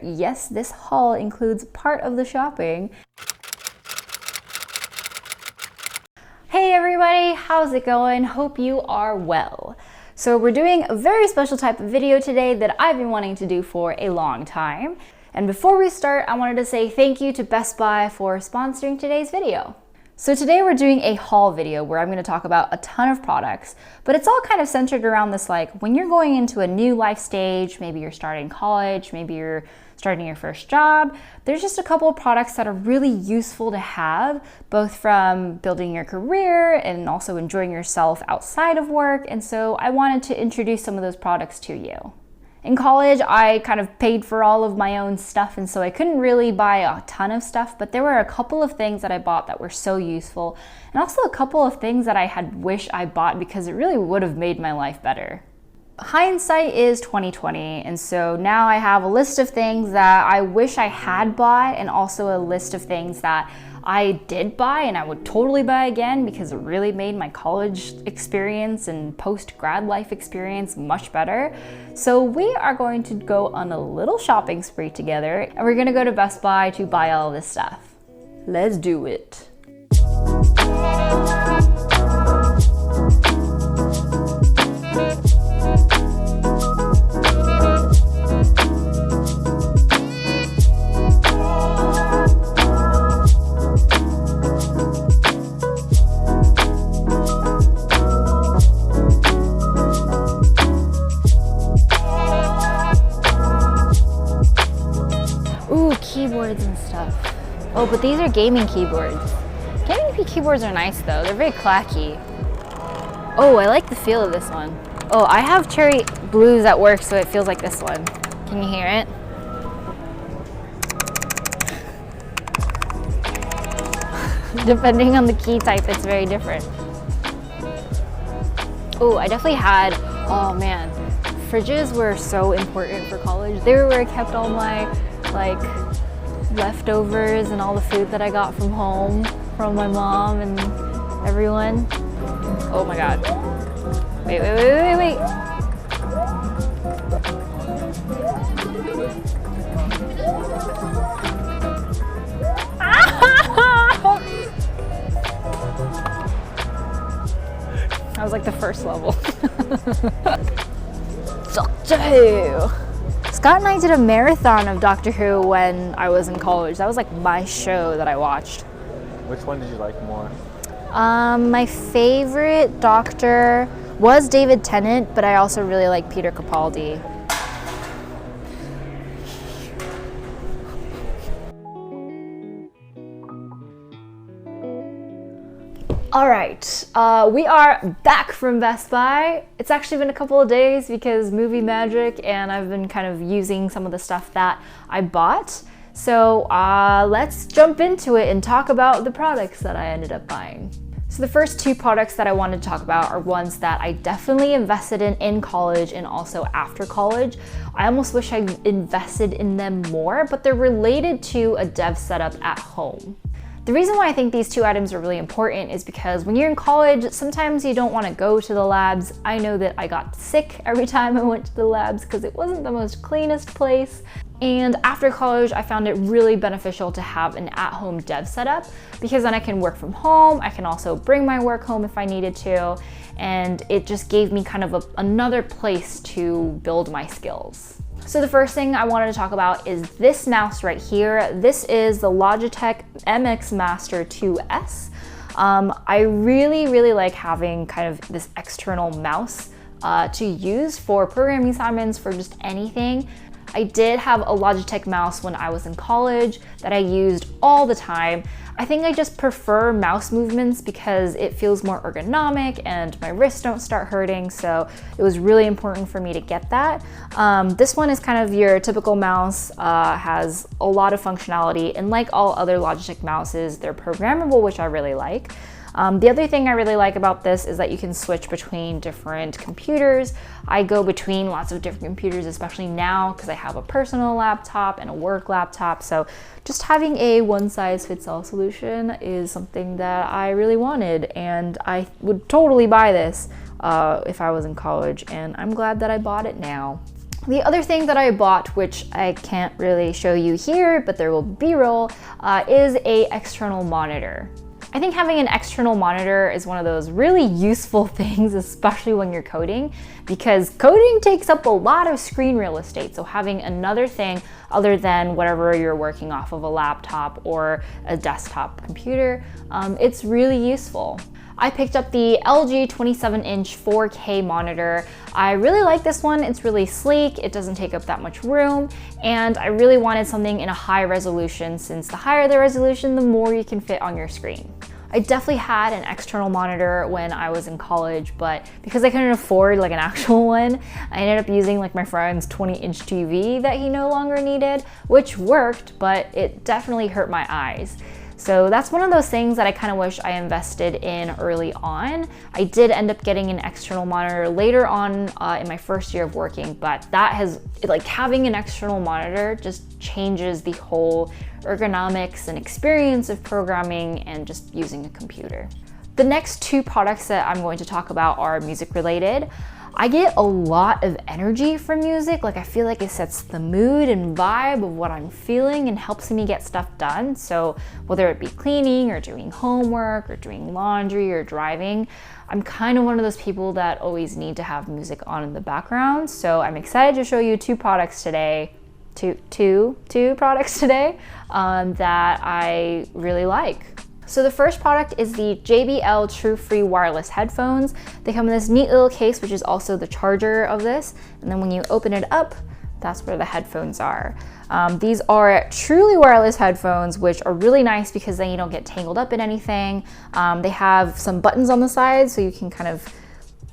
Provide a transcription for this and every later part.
Yes, this haul includes part of the shopping. Hey everybody, how's it going? Hope you are well. So we're doing a very special type of video today that I've been wanting to do for a long time. And before we start, I wanted to say thank you to Best Buy for sponsoring today's video. So today we're doing a haul video where I'm going to talk about a ton of products, but it's all kind of centered around this, like when you're going into a new life stage, maybe you're starting college, maybe you're starting your first job, there's just a couple of products that are really useful to have, both from building your career and also enjoying yourself outside of work. And so I wanted to introduce some of those products to you. In college, I kind of paid for all of my own stuff, and so I couldn't really buy a ton of stuff, but there were a couple of things that I bought that were so useful, and also a couple of things that I had wished I bought because it really would have made my life better. Hindsight is 2020, and so now I have a list of things that I wish I had bought, and also a list of things that I did buy and I would totally buy again because it really made my college experience and post-grad life experience much better. So we are going to go on a little shopping spree together, and we're gonna go to Best Buy to buy all this stuff. Let's do it. Keyboards and stuff. Oh, but these are gaming keyboards. Gaming keyboards are nice though. They're very clacky. Oh, I like the feel of this one. Oh, I have cherry blues at work, so it feels like this one. Can you hear it? Depending on the key type, it's very different. Oh, I definitely had, oh man, fridges were so important for college. They were where I kept all my leftovers and all the food that I got from home, from my mom and everyone. Oh my god. Wait. That was like the first level. Doctor Who. Scott and I did a marathon of Doctor Who when I was in college. That was like my show that I watched. Which one did you like more? My favorite Doctor was David Tennant, but I also really like Peter Capaldi. All right, we are back from Best Buy. It's actually been a couple of days because movie magic, and I've been kind of using some of the stuff that I bought. So let's jump into it and talk about the products that I ended up buying. So the first two products that I wanted to talk about are ones that I definitely invested in college and also after college. I almost wish I invested in them more, but they're related to a dev setup at home. The reason why I think these two items are really important is because when you're in college, sometimes you don't want to go to the labs. I know that I got sick every time I went to the labs because it wasn't the most cleanest place. And after college, I found it really beneficial to have an at-home dev setup because then I can work from home. I can also bring my work home if I needed to. And it just gave me kind of another place to build my skills. So the first thing I wanted to talk about is this mouse right here. This is the Logitech MX Master 2S. I really like having kind of this external mouse to use for programming assignments, for just anything. I did have a Logitech mouse when I was in college that I used all the time. I think I just prefer mouse movements because it feels more ergonomic and my wrists don't start hurting, so it was really important for me to get that. This one is kind of your typical mouse, has a lot of functionality, and like all other Logitech mouses, they're programmable, which I really like. The other thing I really like about this is that you can switch between different computers. I go between lots of different computers, especially now because I have a personal laptop and a work laptop. So just having a one-size-fits-all solution is something that I really wanted, and I would totally buy this if I was in college, and I'm glad that I bought it now. The other thing that I bought, which I can't really show you here, but there will be B-roll, is a external monitor. I think having an external monitor is one of those really useful things, especially when you're coding, because coding takes up a lot of screen real estate. So having another thing other than whatever you're working off of a laptop or a desktop computer, it's really useful. I picked up the LG 27-inch 4K monitor. I really like this one. It's really sleek, it doesn't take up that much room, and I really wanted something in a high resolution since the higher the resolution, the more you can fit on your screen. I definitely had an external monitor when I was in college, but because I couldn't afford like an actual one, I ended up using like my friend's 20-inch TV that he no longer needed, which worked, but it definitely hurt my eyes. So that's one of those things that I kind of wish I invested in early on. I did end up getting an external monitor later on in my first year of working, but that has, like, having an external monitor just changes the whole ergonomics and experience of programming and just using a computer. The next two products that I'm going to talk about are music related. I get a lot of energy from music. Like, I feel like it sets the mood and vibe of what I'm feeling and helps me get stuff done. So whether it be cleaning or doing homework or doing laundry or driving, I'm kind of one of those people that always need to have music on in the background. So I'm excited to show you two products today, two products today that I really like. So the first product is the JBL True Free wireless headphones. They come in this neat little case, which is also the charger of this. And then when you open it up, that's where the headphones are. These are truly wireless headphones, which are really nice because then you don't get tangled up in anything. They have some buttons on the side so you can kind of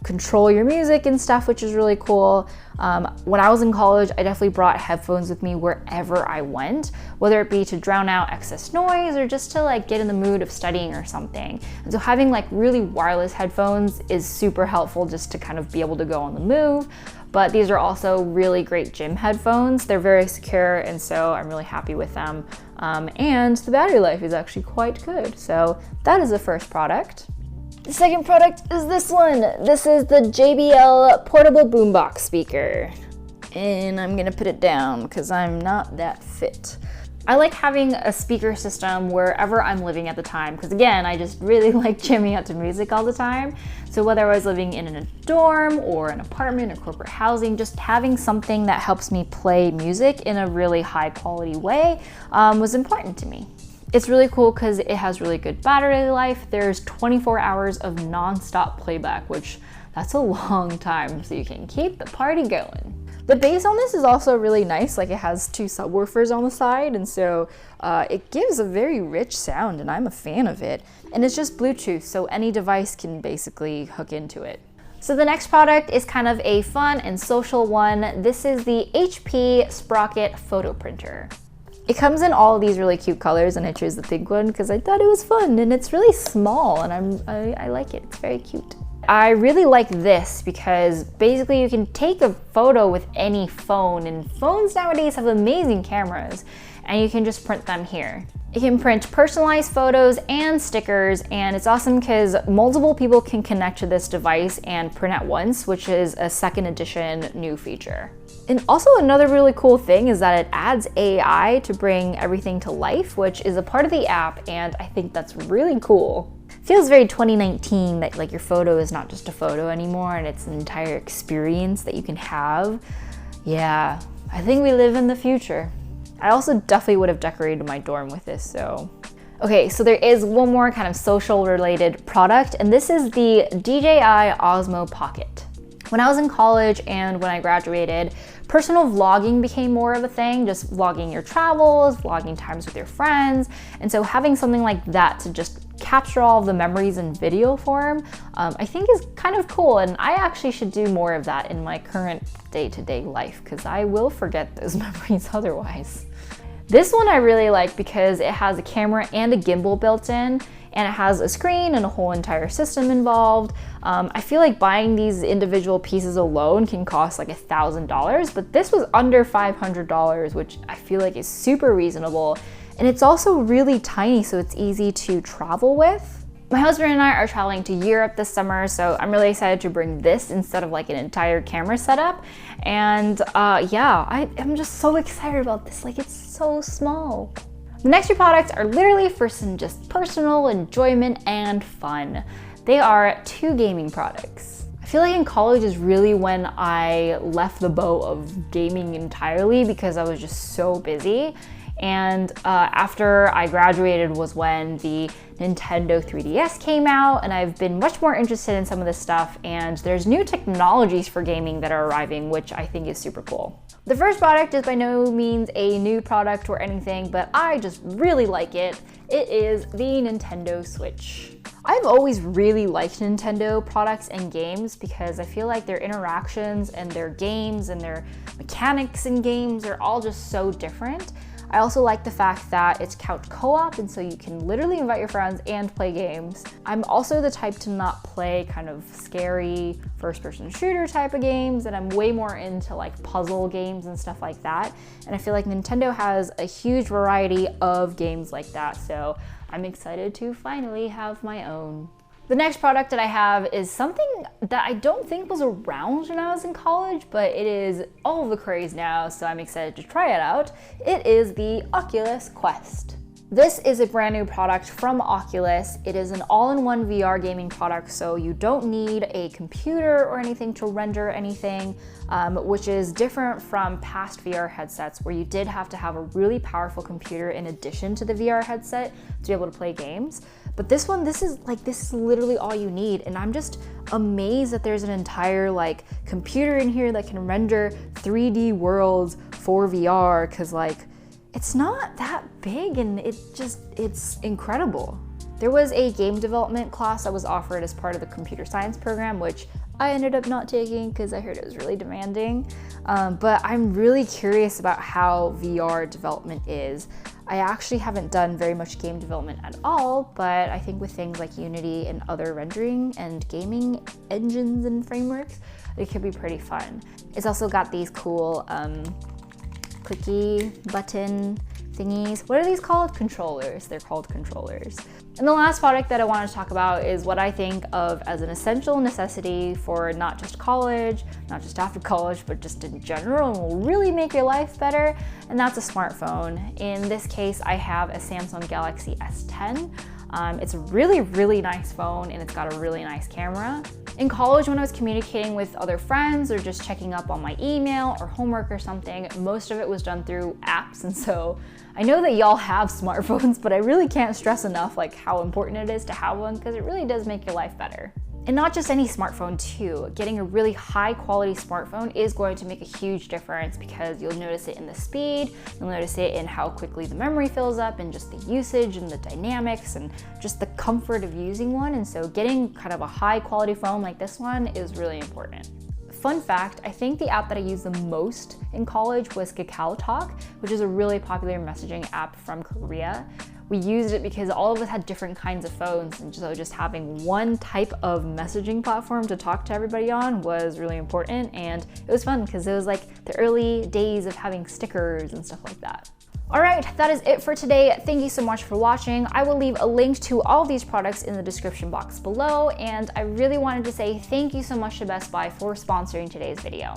control your music and stuff, which is really cool. When I was in college, I definitely brought headphones with me wherever I went, whether it be to drown out excess noise or just to like get in the mood of studying or something. And so having like really wireless headphones is super helpful just to kind of be able to go on the move. But these are also really great gym headphones. They're very secure, and so I'm really happy with them. And the battery life is actually quite good. So that is the first product. The second product is this one. This is the JBL portable boombox speaker. And I'm gonna put it down because I'm not that fit. I like having a speaker system wherever I'm living at the time, because again, I just really like jamming out to music all the time. So whether I was living in a dorm or an apartment or corporate housing, just having something that helps me play music in a really high quality way was important to me. It's really cool because it has really good battery life. There's 24 hours of non-stop playback, which that's a long time, so you can keep the party going. The bass on this is also really nice. Like, it has two subwoofers on the side, and so it gives a very rich sound, and I'm a fan of it. And it's just Bluetooth, so any device can basically hook into it. So the next product is kind of a fun and social one. This is the HP Sprocket photo printer. It comes in all of these really cute colors, and I chose the pink one because I thought it was fun, and it's really small, and I like it. It's very cute. I really like this because basically you can take a photo with any phone, and phones nowadays have amazing cameras, and you can just print them here. It can print personalized photos and stickers, and it's awesome because multiple people can connect to this device and print at once, which is a second edition new feature. And also another really cool thing is that it adds AI to bring everything to life, which is a part of the app, and I think that's really cool. It feels very 2019 that like your photo is not just a photo anymore and it's an entire experience that you can have. Yeah, I think we live in the future. I also definitely would have decorated my dorm with this, so. Okay, so there is one more kind of social related product, and this is the DJI Osmo Pocket. When I was in college and when I graduated, personal vlogging became more of a thing, just vlogging your travels, vlogging times with your friends. And so having something like that to just capture all of the memories in video form, I think is kind of cool. And I actually should do more of that in my current day-to-day life because I will forget those memories otherwise. This one I really like because it has a camera and a gimbal built in, and it has a screen and a whole entire system involved. I feel like buying these individual pieces alone can cost like $1,000, but this was under $500, which I feel like is super reasonable. And it's also really tiny, so it's easy to travel with. My husband and I are traveling to Europe this summer, so I'm really excited to bring this instead of like an entire camera setup. And yeah, I'm just so excited about this. Like, it's so small. The next two products are literally for some just personal enjoyment and fun. They are two gaming products. I feel like in college is really when I left the boat of gaming entirely because I was just so busy. And after I graduated was when the Nintendo 3DS came out, and I've been much more interested in some of this stuff, and there's new technologies for gaming that are arriving, which I think is super cool. The first product is by no means a new product or anything, but I just really like it. It is the Nintendo Switch. I've always really liked Nintendo products and games because I feel like their interactions and their games and their mechanics in games are all just so different. I also like the fact that it's couch co-op, and so you can literally invite your friends and play games. I'm also the type to not play kind of scary first-person shooter type of games, and I'm way more into like puzzle games and stuff like that. And I feel like Nintendo has a huge variety of games like that, so I'm excited to finally have my own. The next product that I have is something that I don't think was around when I was in college, but it is all the craze now, so I'm excited to try it out. It is the Oculus Quest. This is a brand new product from Oculus. It is an all-in-one VR gaming product, so you don't need a computer or anything to render anything, which is different from past VR headsets where you did have to have a really powerful computer in addition to the VR headset to be able to play games. But this one, this is literally all you need, and I'm just amazed that there's an entire like computer in here that can render 3D worlds for VR, because like it's not that big and it's incredible. There was a game development class that was offered as part of the computer science program, which I ended up not taking because I heard it was really demanding. But I'm really curious about how VR development is. I actually haven't done very much game development at all, but I think with things like Unity and other rendering and gaming engines and frameworks, it could be pretty fun. It's also got these cool clicky button thingies. What are these called? Controllers. They're called controllers. And the last product that I want to talk about is what I think of as an essential necessity for not just college, not just after college, but just in general, and will really make your life better, and that's a smartphone. In this case, I have a Samsung Galaxy S10. It's a really, really nice phone, and it's got a really nice camera. In college, when I was communicating with other friends or just checking up on my email or homework or something, most of it was done through apps. And so I know that y'all have smartphones, but I really can't stress enough like how important it is to have one, because it really does make your life better. And not just any smartphone too. Getting a really high quality smartphone is going to make a huge difference, because you'll notice it in the speed, you'll notice it in how quickly the memory fills up, and just the usage and the dynamics and just the comfort of using one. And so getting kind of a high quality phone like this one is really important. Fun fact, I think the app that I used the most in college was KakaoTalk, which is a really popular messaging app from Korea. We used it because all of us had different kinds of phones, and so just having one type of messaging platform to talk to everybody on was really important, and it was fun because it was like the early days of having stickers and stuff like that. All right, that is it for today. Thank you so much for watching. I will leave a link to all these products in the description box below, and I really wanted to say thank you so much to Best Buy for sponsoring today's video.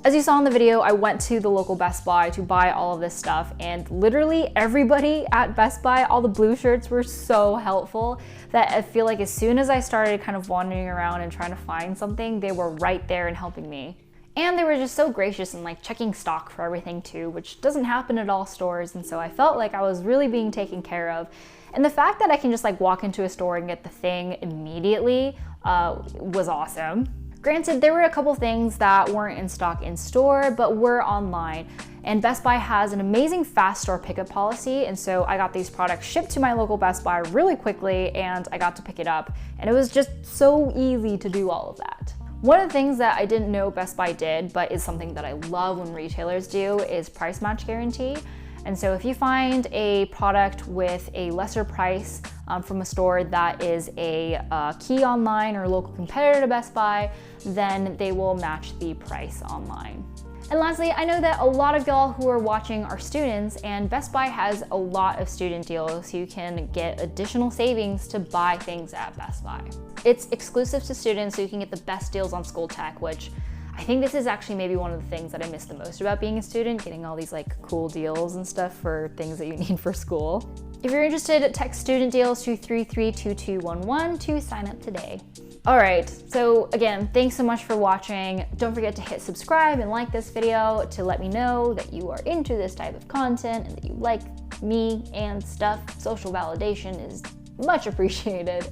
As you saw in the video, I went to the local Best Buy to buy all of this stuff, and literally everybody at Best Buy, all the blue shirts, were so helpful that I feel like as soon as I started kind of wandering around and trying to find something, they were right there and helping me. And they were just so gracious and like checking stock for everything too, which doesn't happen at all stores, and so I felt like I was really being taken care of. And the fact that I can just like walk into a store and get the thing immediately was awesome. Granted, there were a couple things that weren't in stock in store, but were online. And Best Buy has an amazing fast store pickup policy, and so I got these products shipped to my local Best Buy really quickly, and I got to pick it up. And it was just so easy to do all of that. One of the things that I didn't know Best Buy did, but is something that I love when retailers do, is price match guarantee. And so if you find a product with a lesser price from a store that is a key online or local competitor to Best Buy, then they will match the price online. And lastly, I know that a lot of y'all who are watching are students, and Best Buy has a lot of student deals, so you can get additional savings to buy things at Best Buy. It's exclusive to students, so you can get the best deals on school tech, which I think this is actually maybe one of the things that I miss the most about being a student, getting all these like cool deals and stuff for things that you need for school. If you're interested, text student deals to 332211 to sign up today. All right, so again, thanks so much for watching. Don't forget to hit subscribe and like this video to let me know that you are into this type of content and that you like me and stuff. Social validation is much appreciated.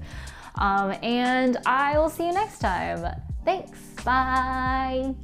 And I will see you next time. Thanks, bye.